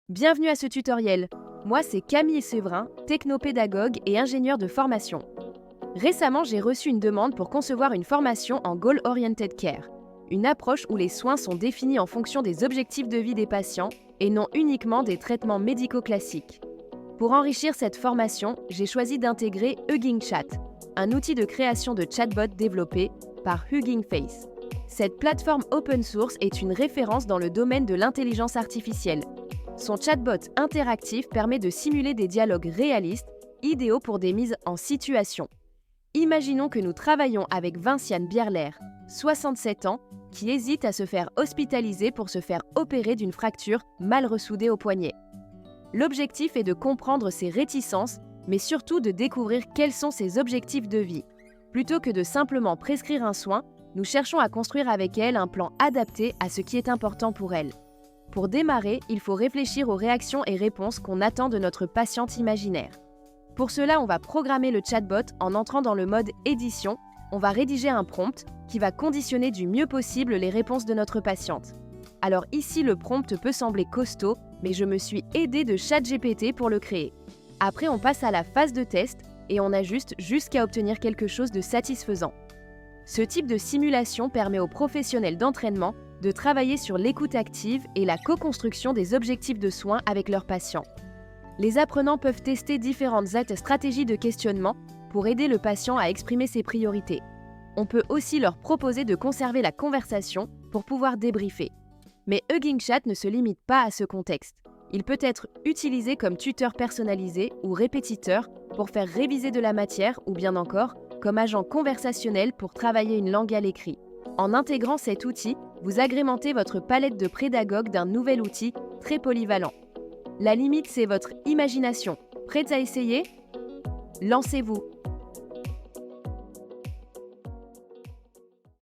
Bienvenue à ce tutoriel. Moi, c'est Camille Séverin, technopédagogue et ingénieure de formation. Récemment, j'ai reçu une demande pour concevoir une formation en Goal Oriented Care, une approche où les soins sont définis en fonction des objectifs de vie des patients et non uniquement des traitements médicaux classiques. Pour enrichir cette formation, j'ai choisi d'intégrer Hugging Chat, un outil de création de chatbot développé par Hugging Face. Cette plateforme open source est une référence dans le domaine de l'intelligence artificielle. Son chatbot interactif permet de simuler des dialogues réalistes, idéaux pour des mises en situation. Imaginons que nous travaillons avec Vinciane Bierler, 67 ans, qui hésite à se faire hospitaliser pour se faire opérer d'une fracture mal ressoudée au poignet. L'objectif est de comprendre ses réticences, mais surtout de découvrir quels sont ses objectifs de vie. Plutôt que de simplement prescrire un soin, nous cherchons à construire avec elle un plan adapté à ce qui est important pour elle. Pour démarrer, il faut réfléchir aux réactions et réponses qu'on attend de notre patiente imaginaire. Pour cela, on va programmer le chatbot en entrant dans le mode édition. On va rédiger un prompt qui va conditionner du mieux possible les réponses de notre patiente. Alors ici, le prompt peut sembler costaud, mais je me suis aidée de ChatGPT pour le créer. Après, on passe à la phase de test et on ajuste jusqu'à obtenir quelque chose de satisfaisant. Ce type de simulation permet aux professionnels d'entraînement de travailler sur l'écoute active et la co-construction des objectifs de soins avec leurs patients. Les apprenants peuvent tester différentes stratégies de questionnement pour aider le patient à exprimer ses priorités. On peut aussi leur proposer de conserver la conversation pour pouvoir débriefer. Mais Hugging Chat ne se limite pas à ce contexte. Il peut être utilisé comme tuteur personnalisé ou répétiteur pour faire réviser de la matière ou bien encore comme agent conversationnel pour travailler une langue à l'écrit. En intégrant cet outil, vous agrémentez votre palette de pédagogue d'un nouvel outil très polyvalent. La limite, c'est votre imagination. Prête à essayer ? Lancez-vous!